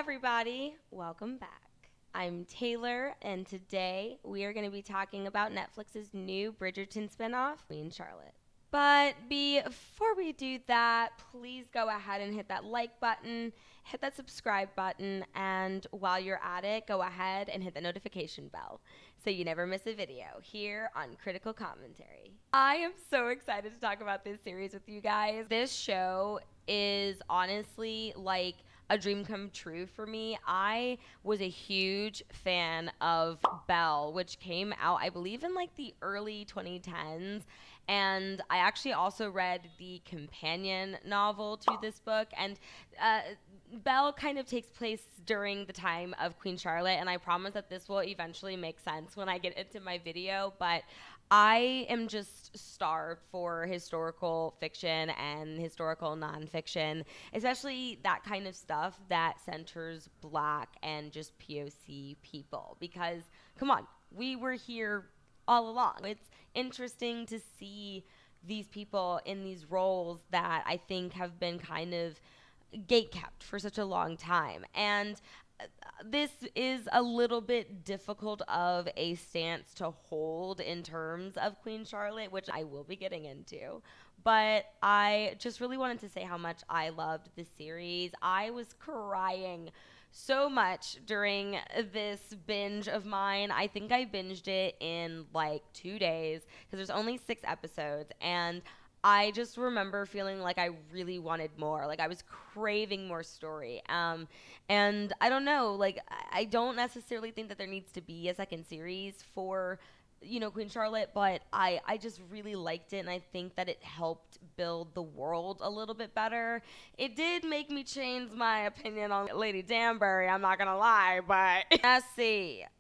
everybody. Welcome back. I'm Taylor, and today we are going to be talking about Netflix's new Bridgerton spinoff, Queen Charlotte. But before we do that, please go ahead and hit that like button, hit that subscribe button, and while you're at it, go ahead and hit the notification bell so you never miss a video here on Critical Commentary. I am so excited to talk about this series with you guys. This show is honestly like a dream come true for me. I was a huge fan of Belle, which came out, I believe, in like the early 2010s. And I actually also read the companion novel to this book. And Belle kind of takes place during the time of Queen Charlotte. And I promise that this will eventually make sense when I get into my video. But I am just starved for historical fiction and historical nonfiction, especially that kind of stuff that centers Black and just POC people. Because, come on, we were here all along. It's interesting to see these people in these roles that I think have been kind of gatekept for such a long time. And this is a little bit difficult of a stance to hold in terms of Queen Charlotte, which I will be getting into. But I just really wanted to say how much I loved this series. I was crying so much during this binge of mine. I think I binged it in like 2 days because there's only 6 episodes, and I just remember feeling like I really wanted more. Like I was craving more story. And I don't know, like I don't necessarily think that there needs to be a second series for, Queen Charlotte, but I just really liked it, and I think that it helped build the world a little bit better. It did make me change my opinion on Lady Danbury, I'm not gonna lie, but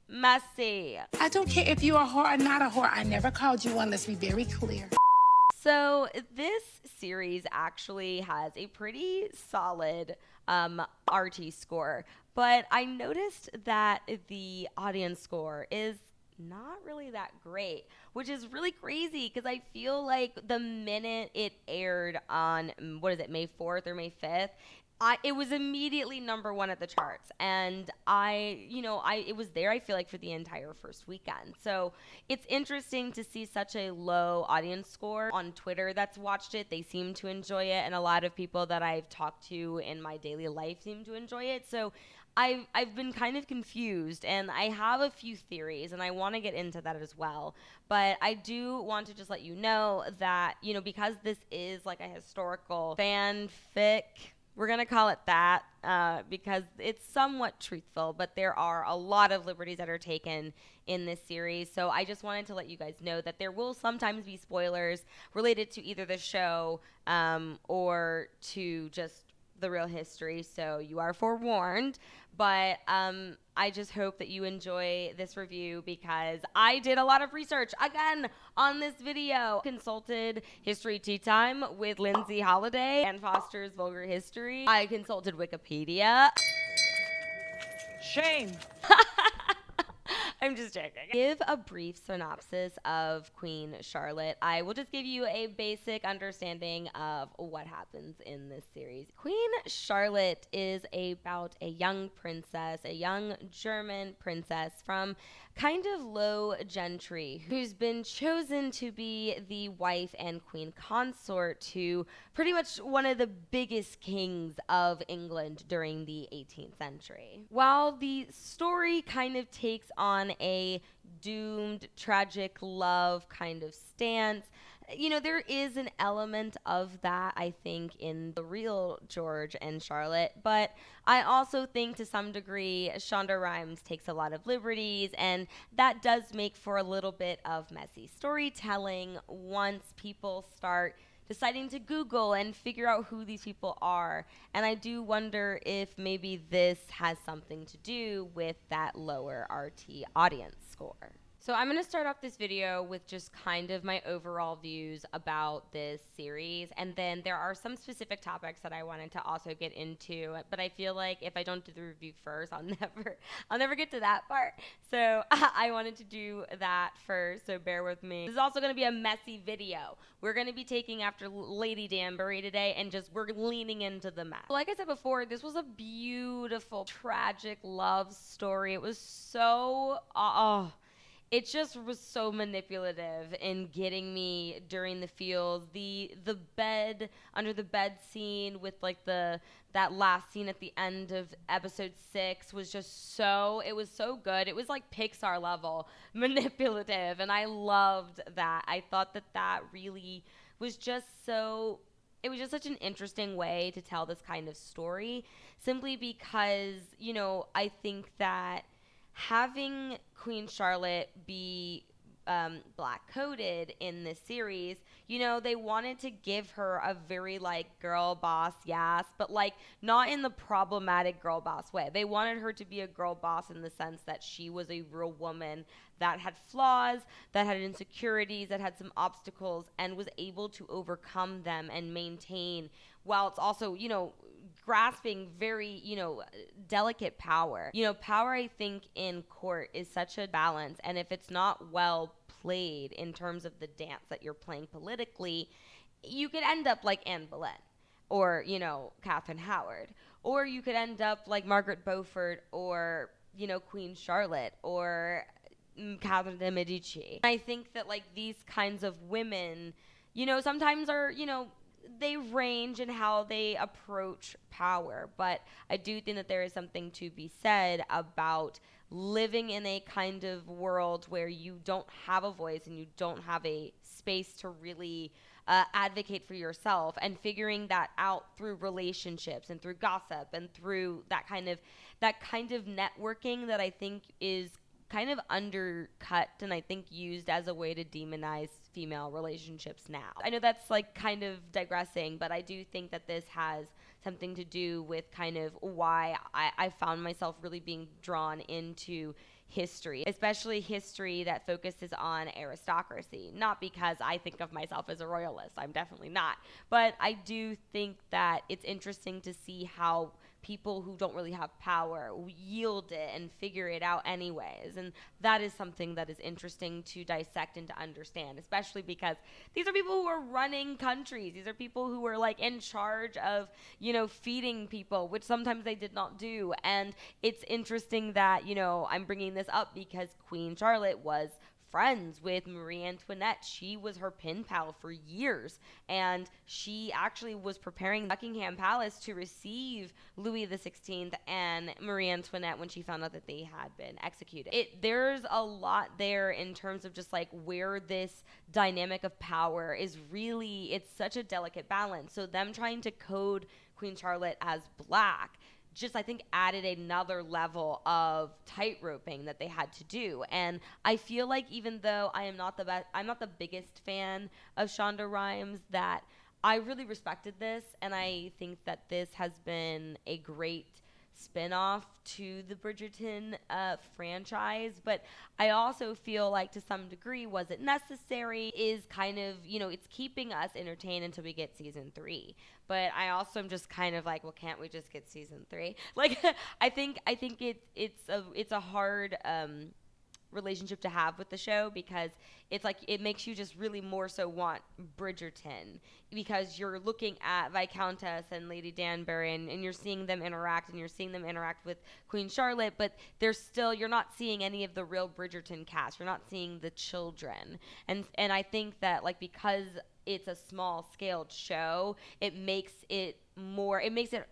messy. I don't care if you're a whore or not a whore. I never called you one. Let's be very clear. So this series actually has a pretty solid RT score, but I noticed that the audience score is not really that great, which is really crazy because I feel like the minute it aired on, May 4th or May 5th, it was immediately number 1 at the charts, and it was there, I feel like, for the entire first weekend. So it's interesting to see such a low audience score on Twitter that's watched it. They seem to enjoy it, and a lot of people that I've talked to in my daily life seem to enjoy it. So I've been kind of confused, and I have a few theories, and I want to get into that as well. But I do want to just let you know that, because this is like a historical fanfic, we're going to call it that because it's somewhat truthful, but there are a lot of liberties that are taken in this series. So I just wanted to let you guys know that there will sometimes be spoilers related to either the show or to just the real history. So you are forewarned. But I just hope that you enjoy this review because I did a lot of research, again, on this video. Consulted History Tea Time with Lindsay Holiday and Foster's Vulgar History. I consulted Wikipedia. Shame. I'm just joking. Give a brief synopsis of Queen Charlotte. I will just give you a basic understanding of what happens in this series. Queen Charlotte is about a young princess, a young German princess from kind of low gentry who's been chosen to be the wife and queen consort to pretty much one of the biggest kings of England during the 18th century. While the story kind of takes on a doomed, tragic love kind of stance, there is an element of that, I think, in the real George and Charlotte, but I also think to some degree Shonda Rhimes takes a lot of liberties, and that does make for a little bit of messy storytelling once people start deciding to Google and figure out who these people are. And I do wonder if maybe this has something to do with that lower RT audience score. So I'm going to start off this video with just kind of my overall views about this series, and then there are some specific topics that I wanted to also get into, but I feel like if I don't do the review first, I'll never get to that part. So I wanted to do that first, so bear with me. This is also going to be a messy video. We're going to be taking after Lady Danbury today, and we're leaning into the mess. Like I said before, this was a beautiful, tragic love story. It was so, it just was so manipulative in getting me during the feels. The bed under the bed scene with like that last scene at the end of episode 6 was just it was so good. It was like Pixar level manipulative, and I loved that. I thought that really was just so, it was just such an interesting way to tell this kind of story, simply because, I think that having Queen Charlotte be black coded in this series, they wanted to give her a very like girl boss, yes, but like not in the problematic girl boss way. They wanted her to be a girl boss in the sense that she was a real woman that had flaws, that had insecurities, that had some obstacles, and was able to overcome them and maintain, while it's also, grasping very, delicate power. Power, I think, in court is such a balance, and if it's not well played in terms of the dance that you're playing politically, you could end up like Anne Boleyn or, Catherine Howard, or you could end up like Margaret Beaufort or, Queen Charlotte or Catherine de Medici. I think that like these kinds of women, sometimes are, they range in how they approach power, but I do think that there is something to be said about living in a kind of world where you don't have a voice and you don't have a space to really advocate for yourself, and figuring that out through relationships and through gossip and through that kind of networking that I think is kind of undercut and I think used as a way to demonize female relationships now. I know that's like kind of digressing, but I do think that this has something to do with kind of why I found myself really being drawn into history, especially history that focuses on aristocracy. Not because I think of myself as a royalist, I'm definitely not, but I do think that it's interesting to see how people who don't really have power yield it and figure it out anyways. And that is something that is interesting to dissect and to understand, especially because these are people who are running countries. These are people who are like in charge of, feeding people, which sometimes they did not do. And it's interesting that, I'm bringing this up because Queen Charlotte was friends with Marie Antoinette. She was her pen pal for years, and she actually was preparing Buckingham Palace to receive Louis XVI and Marie Antoinette when she found out that they had been executed. There's a lot there in terms of just like where this dynamic of power is really, it's such a delicate balance. So them trying to code Queen Charlotte as black just I think added another level of tightroping that they had to do. And I feel like even though I'm not the biggest fan of Shonda Rhimes, that I really respected this, and I think that this has been a great spin-off to the Bridgerton franchise. But I also feel like to some degree, was it necessary, is kind of, it's keeping us entertained until we get season 3. But I also am just kind of like, well, can't we just get season 3? Like, I think it's a hard relationship to have with the show, because it's like it makes you just really more so want Bridgerton, because you're looking at Viscountess and Lady Danbury, and you're seeing them interact, and you're seeing them interact with Queen Charlotte, but you're not seeing any of the real Bridgerton cast. You're not seeing the children, and I think that like because it's a small scaled show, it makes it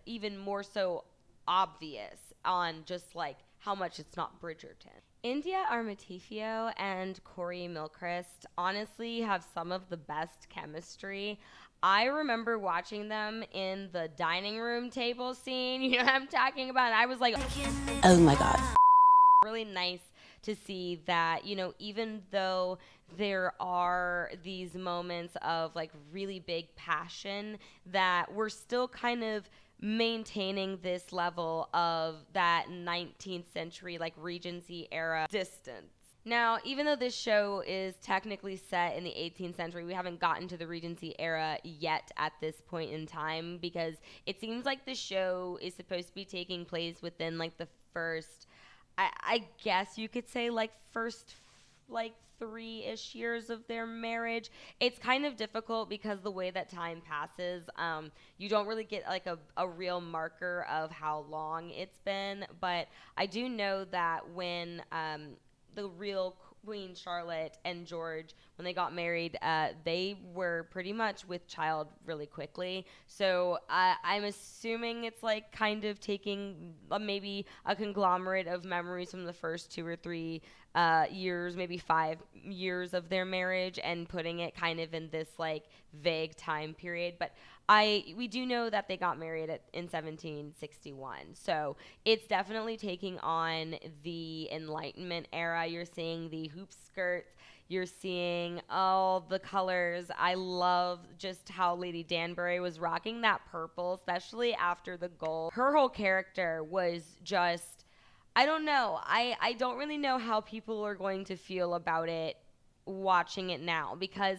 even more so obvious on just like how much it's not Bridgerton. India Armatifio and Corey Milchrist honestly have some of the best chemistry. I remember watching them in the dining room table scene. You know what I'm talking about? And I was like, oh my God. Really nice to see that, even though there are these moments of like really big passion, that we're still kind of maintaining this level of that 19th century like Regency era distance. Now, even though this show is technically set in the 18th century, we haven't gotten to the Regency era yet at this point in time because it seems like the show is supposed to be taking place within like the first, I guess you could say like first like 3-ish years of their marriage. It's kind of difficult because the way that time passes, you don't really get like a real marker of how long it's been. But I do know that when the real Queen Charlotte and George, when they got married, they were pretty much with child really quickly. So I'm assuming it's like kind of taking maybe a conglomerate of memories from the first 2 or 3 years, maybe 5 years of their marriage, and putting it kind of in this like vague time period. But we do know that they got married in 1761. So it's definitely taking on the Enlightenment era. You're seeing the hoop skirts. You're seeing all the colors. I love just how Lady Danbury was rocking that purple, especially after the gold. Her whole character was just, I don't know. I don't really know how people are going to feel about it watching it now because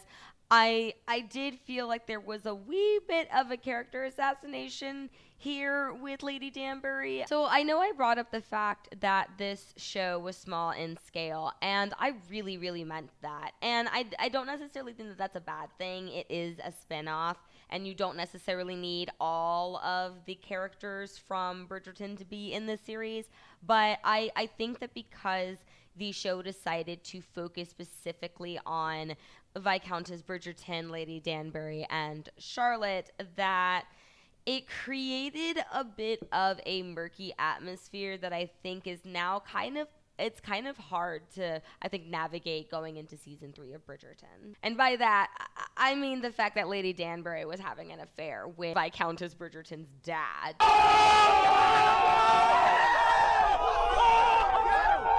I did feel like there was a wee bit of a character assassination here with Lady Danbury. So I know I brought up the fact that this show was small in scale, and I really, really meant that. And I don't necessarily think that that's a bad thing. It is a spin-off, and you don't necessarily need all of the characters from Bridgerton to be in this series. But I think that because the show decided to focus specifically on Viscountess Bridgerton, Lady Danbury, and Charlotte, that it created a bit of a murky atmosphere that I think is now it's kind of hard to, I think, navigate going into season 3 of Bridgerton. And by that, I mean the fact that Lady Danbury was having an affair with Viscountess Bridgerton's dad.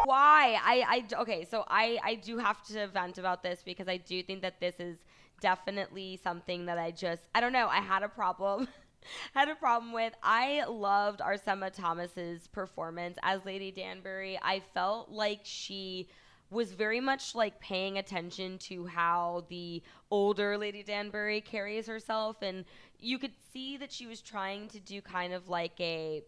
Why? Okay, so I do have to vent about this because I do think that this is definitely something that I don't know, I had a problem. Had a problem with. I loved our Simma Thomas's performance as Lady Danbury. I felt like she was very much like paying attention to how the older Lady Danbury carries herself, and you could see that she was trying to do kind of like a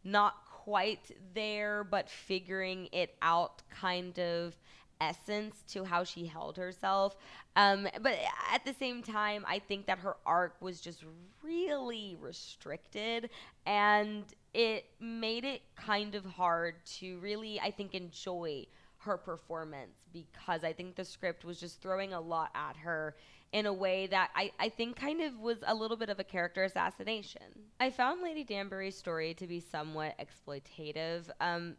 not quite there but figuring it out kind of essence to how she held herself. But at the same time, I think that her arc was just really restricted, and it made it kind of hard to really, I think, enjoy her performance because I think the script was just throwing a lot at her in a way that I think kind of was a little bit of a character assassination. I found Lady Danbury's story to be somewhat exploitative,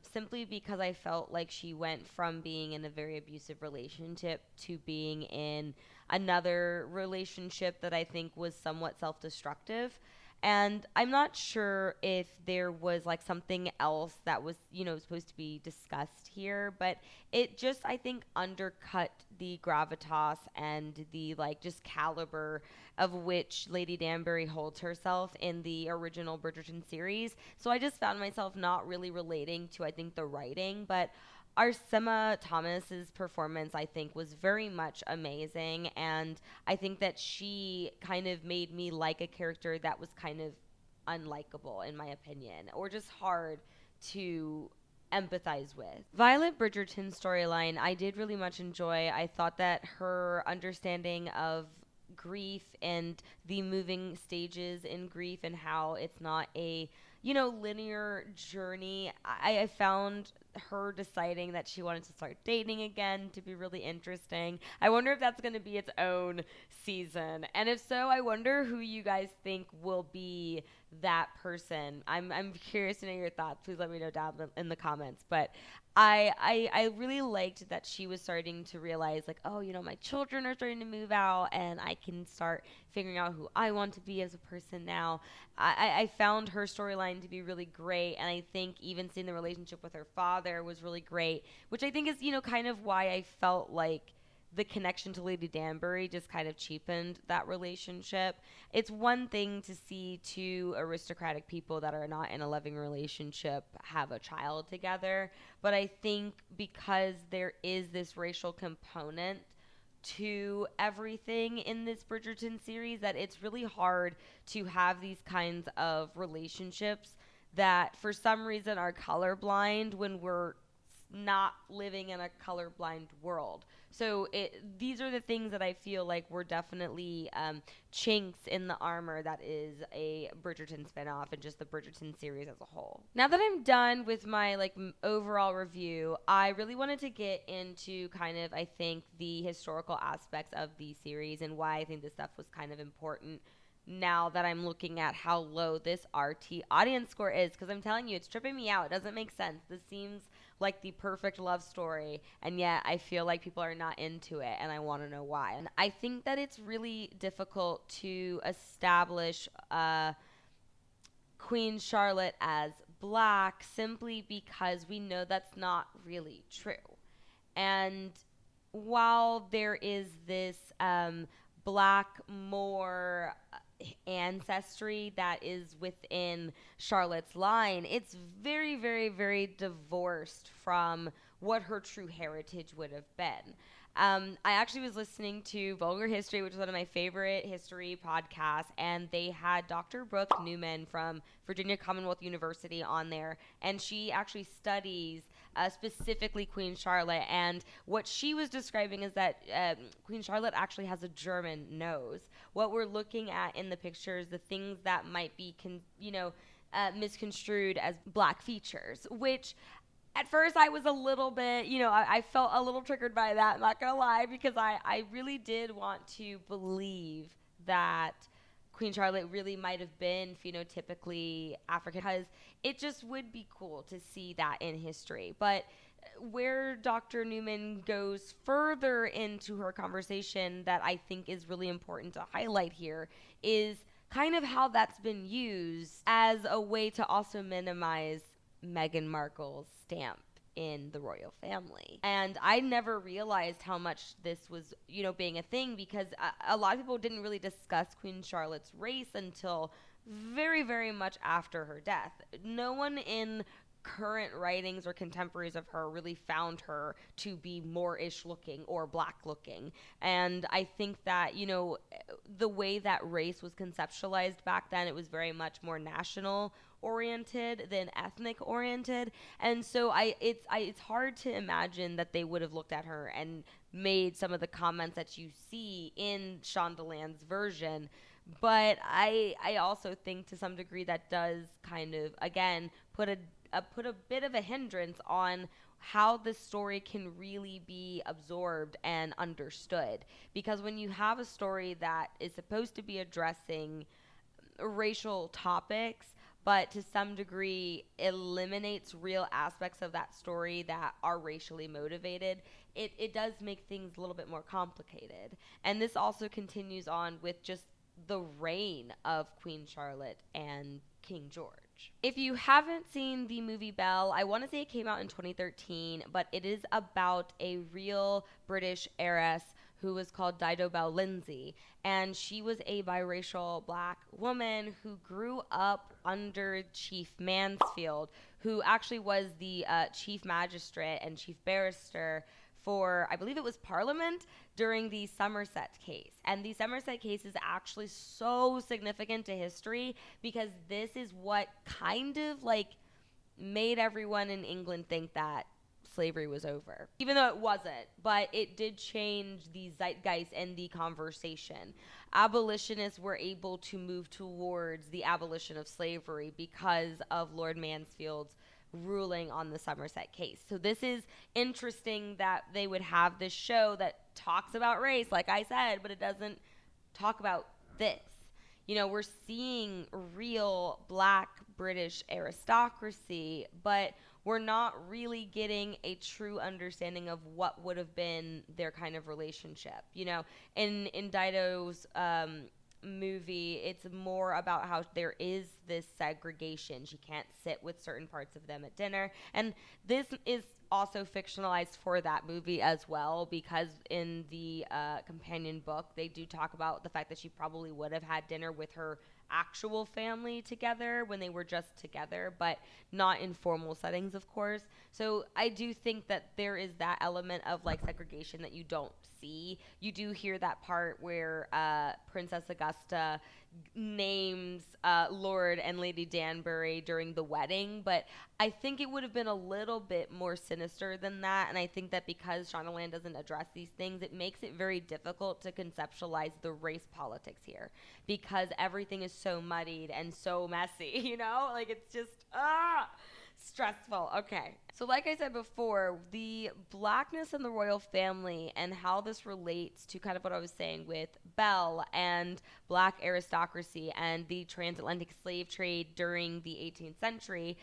simply because I felt like she went from being in a very abusive relationship to being in another relationship that I think was somewhat self-destructive. And I'm not sure if there was like something else that was, supposed to be discussed here, but it just, I think, undercut the gravitas and the like just caliber of which Lady Danbury holds herself in the original Bridgerton series. So I just found myself not really relating to, I think, the writing, but our Simma Thomas's performance, I think, was very much amazing, and I think that she kind of made me like a character that was kind of unlikable, in my opinion, or just hard to empathize with. Violet Bridgerton's storyline, I did really much enjoy. I thought that her understanding of grief and the moving stages in grief and how it's not a linear journey. I found her deciding that she wanted to start dating again to be really interesting. I wonder if that's going to be its own season. And if so, I wonder who you guys think will be that person. I'm curious to know your thoughts. Please let me know down in the comments. But I really liked that she was starting to realize, like, oh, my children are starting to move out and I can start figuring out who I want to be as a person now. I found her storyline to be really great, and I think even seeing the relationship with her father was really great, which I think is, kind of why I felt like the connection to Lady Danbury just kind of cheapened that relationship. It's one thing to see two aristocratic people that are not in a loving relationship have a child together, but I think because there is this racial component to everything in this Bridgerton series, that it's really hard to have these kinds of relationships that for some reason are colorblind when we're not living in a colorblind world. So these are the things that I feel like were definitely chinks in the armor that is a Bridgerton spinoff and just the Bridgerton series as a whole. Now that I'm done with my overall review, I really wanted to get into kind of, I think, the historical aspects of the series and why I think this stuff was kind of important now that I'm looking at how low this RT audience score is, because I'm telling you, it's tripping me out. It doesn't make sense. This seems like the perfect love story, and yet I feel like people are not into it, and I want to know why. And I think that it's really difficult to establish Queen Charlotte as black simply because we know that's not really true. And while there is this black Moor ancestry that is within Charlotte's line, it's very, very, very divorced from what her true heritage would have been. I actually was listening to Vulgar History, which is one of my favorite history podcasts, and they had Dr. Brooke Newman from Virginia Commonwealth University on there, and she actually studies specifically Queen Charlotte, and what she was describing is that Queen Charlotte actually has a German nose. What we're looking at in the pictures, the things that might be, misconstrued as black features, which at first I was a little bit, I felt a little triggered by that, I'm not going to lie, because I really did want to believe that Queen Charlotte really might have been phenotypically African, because it just would be cool to see that in history. But where Dr. Newman goes further into her conversation that I think is really important to highlight here is kind of how that's been used as a way to also minimize Meghan Markle's stamp in the royal family. And I never realized how much this was, being a thing, because a lot of people didn't really discuss Queen Charlotte's race until very, very much after her death. No one in current writings or contemporaries of her really found her to be Moorish looking or black looking. And I think that, the way that race was conceptualized back then, it was very much more national oriented than ethnic oriented. And so it's hard to imagine that they would have looked at her and made some of the comments that you see in Shondaland's version. But I also think to some degree that does kind of, again, put a bit of a hindrance on how the story can really be absorbed and understood. Because when you have a story that is supposed to be addressing racial topics, but to some degree eliminates real aspects of that story that are racially motivated, it does make things a little bit more complicated. And this also continues on with just the reign of Queen Charlotte and King George. If you haven't seen the movie Belle, I want to say it came out in 2013, but it is about a real British heiress who was called Dido Belle Lindsay, and she was a biracial black woman who grew up under Chief Mansfield, who actually was the chief magistrate and chief barrister for, I believe it was Parliament, during the Somerset case. And the Somerset case is actually so significant to history because this is what kind of made everyone in England think that slavery was over, even though it wasn't, but it did change the zeitgeist and the conversation. Abolitionists were able to move towards the abolition of slavery because of Lord Mansfield's ruling on the Somerset case. So this is interesting that they would have this show that talks about race, like I said, but it doesn't talk about this. We're seeing real black British aristocracy, but we're not really getting a true understanding of what would have been their kind of relationship. In Dido's movie, it's more about how there is this segregation. She can't sit with certain parts of them at dinner. And this is also fictionalized for that movie as well, because in the companion book, they do talk about the fact that she probably would have had dinner with her actual family together when they were just together, but not in formal settings, of course. So I do think that there is that element of like segregation that you don't see. You do hear that part where Princess Augusta names Lord and Lady Danbury during the wedding, but I think it would have been a little bit more sinister than that. And I think that because Shondaland doesn't address these things, it makes it very difficult to conceptualize the race politics here, because everything is so muddied and so messy, you know? Like, it's just, stressful. Okay. So like I said before, the blackness in the royal family and how this relates to kind of what I was saying with Belle and black aristocracy and the transatlantic slave trade during the 18th century,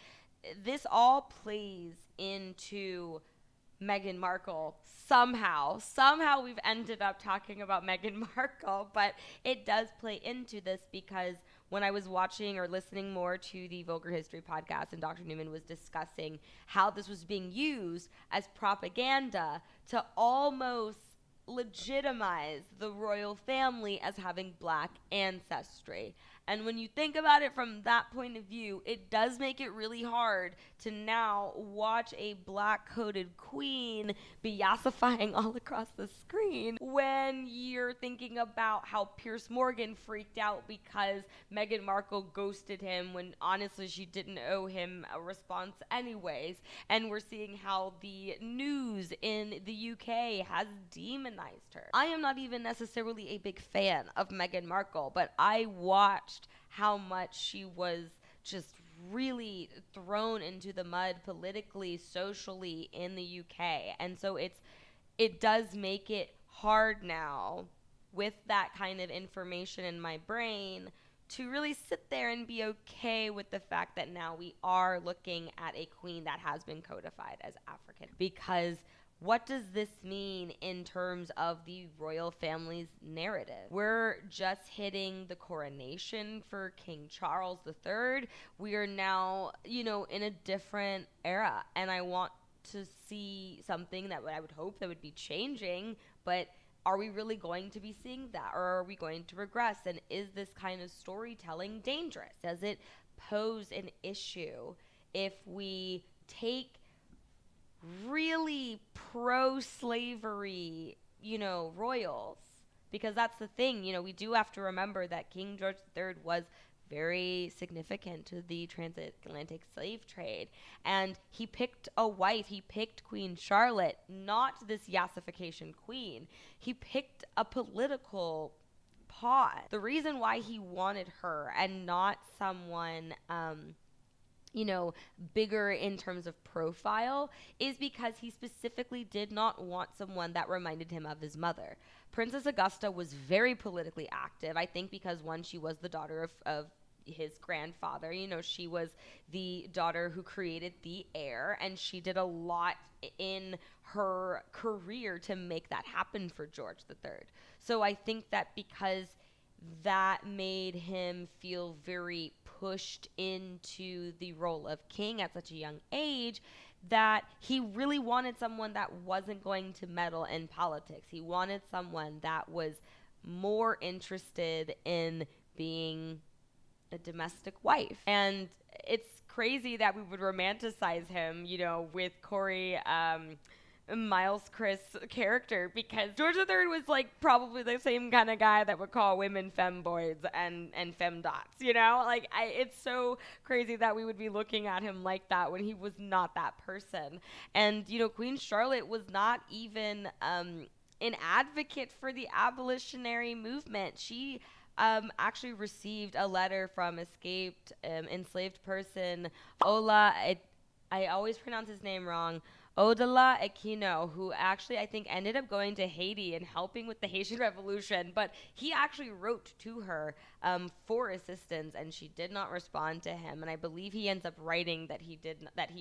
this all plays into Meghan Markle somehow. Somehow we've ended up talking about Meghan Markle, but it does play into this because when I was watching or listening more to the Vulgar History podcast, and Dr. Newman was discussing how this was being used as propaganda to almost legitimize the royal family as having black ancestry. And when you think about it from that point of view, it does make it really hard to now watch a black-coated queen be yassifying all across the screen when you're thinking about how Piers Morgan freaked out because Meghan Markle ghosted him when honestly she didn't owe him a response anyways. And we're seeing how the news in the UK has demonized her. I am not even necessarily a big fan of Meghan Markle, but I watched how much she was just really thrown into the mud politically, socially in the UK. And so it does make it hard now with that kind of information in my brain to really sit there and be okay with the fact that now we are looking at a queen that has been codified as African. Because what does this mean in terms of the royal family's narrative? We're just hitting the coronation for King Charles III. We are now, in a different era. And I want to see something that I would hope that would be changing, but are we really going to be seeing that, or are we going to regress? And is this kind of storytelling dangerous? Does it pose an issue if we take really pro-slavery, royals? Because that's the thing, we do have to remember that King George III was very significant to the transatlantic slave trade. And he picked a wife. He picked Queen Charlotte, not this yassification queen. He picked a political pawn. The reason why he wanted her and not someone bigger in terms of profile is because he specifically did not want someone that reminded him of his mother. Princess Augusta was very politically active, I think because one, she was the daughter of his grandfather. She was the daughter who created the heir, and she did a lot in her career to make that happen for George III. So I think that because that made him feel very pushed into the role of king at such a young age, that he really wanted someone that wasn't going to meddle in politics. He wanted someone that was more interested in being a domestic wife. And it's crazy that we would romanticize him, with Corey Miles Chris character, because George III was like probably the same kind of guy that would call women femboys and femdots, it's so crazy that we would be looking at him like that when he was not that person. And Queen Charlotte was not even an advocate for the abolitionary movement. She actually received a letter from escaped enslaved person Ola. I always pronounce his name wrong. Odala Aquino, who actually I think ended up going to Haiti and helping with the Haitian Revolution, but he actually wrote to her for assistance, and she did not respond to him. And I believe he ends up writing that he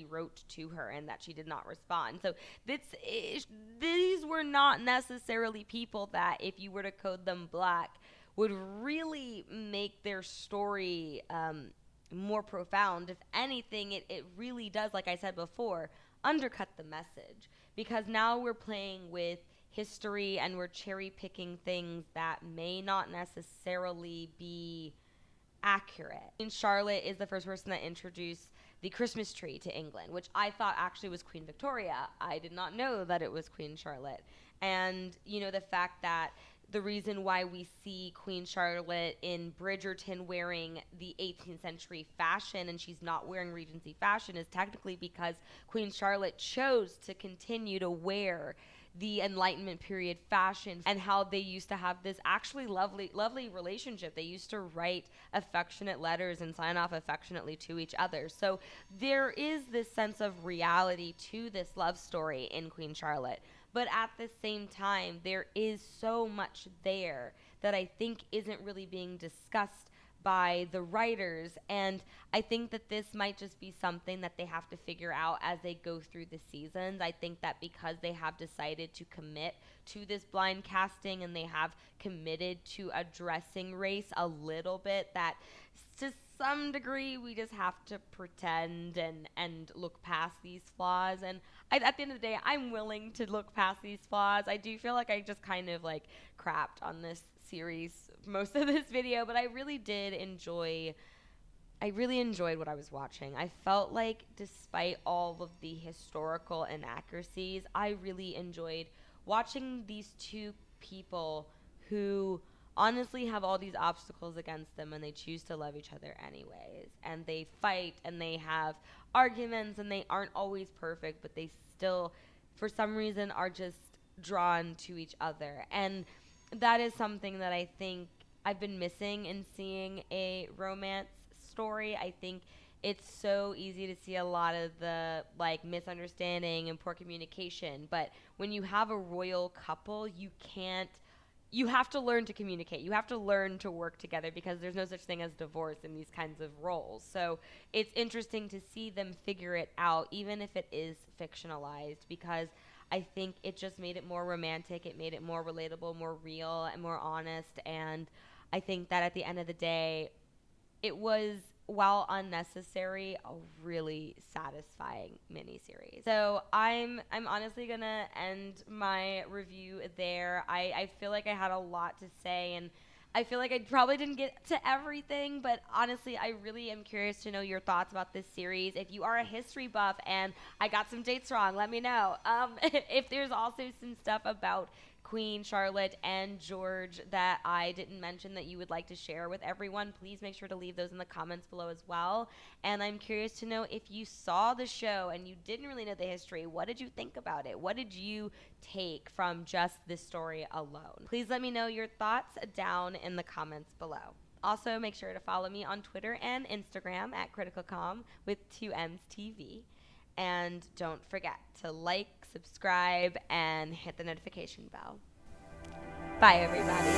wrote to her and that she did not respond. So these were not necessarily people that, if you were to code them black, would really make their story more profound. If anything, it really does, like I said before, undercut the message, because now we're playing with history and we're cherry picking things that may not necessarily be accurate. Queen Charlotte is the first person that introduced the Christmas tree to England, which I thought actually was Queen Victoria. I did not know that it was Queen Charlotte. And, you know, the fact that the reason why we see Queen Charlotte in Bridgerton wearing the 18th century fashion and she's not wearing Regency fashion is technically because Queen Charlotte chose to continue to wear the Enlightenment period fashion, and how they used to have this actually lovely relationship. They used to write affectionate letters and sign off affectionately to each other. So there is this sense of reality to this love story in Queen Charlotte. But at the same time, there is so much there that I think isn't really being discussed by the writers. And I think that this might just be something that they have to figure out as they go through the seasons. I think that because they have decided to commit to this blind casting and they have committed to addressing race a little bit, that to some degree we just have to pretend and look past these flaws. And at the end of the day, I'm willing to look past these flaws. I do feel like I just kind of like crapped on this series most of this video, but I really enjoyed what I was watching. I felt like despite all of the historical inaccuracies, I really enjoyed watching these two people who honestly have all these obstacles against them, and they choose to love each other anyways. And they fight and they have arguments and they aren't always perfect, but they still, for some reason, are just drawn to each other. And that is something that I think I've been missing in seeing a romance story. I think it's so easy to see a lot of the like misunderstanding and poor communication, but when you have a royal couple, you have to learn to communicate. You have to learn to work together, because there's no such thing as divorce in these kinds of roles. So it's interesting to see them figure it out, even if it is fictionalized, because I think it just made it more romantic. It made it more relatable, more real, and more honest. And I think that at the end of the day, it was, while unnecessary, a really satisfying miniseries. So I'm honestly gonna end my review there. I feel like I had a lot to say, and I feel like I probably didn't get to everything, but honestly, I really am curious to know your thoughts about this series. If you are a history buff and I got some dates wrong, let me know. If there's also some stuff about Queen Charlotte and George that I didn't mention that you would like to share with everyone, please make sure to leave those in the comments below as well. And I'm curious to know, if you saw the show and you didn't really know the history, what did you think about it? What did you take from just this story alone? Please let me know your thoughts down in the comments below. Also, make sure to follow me on Twitter and Instagram at CriticalCom with 2M's TV. And don't forget to like, subscribe, and hit the notification bell. Bye, everybody.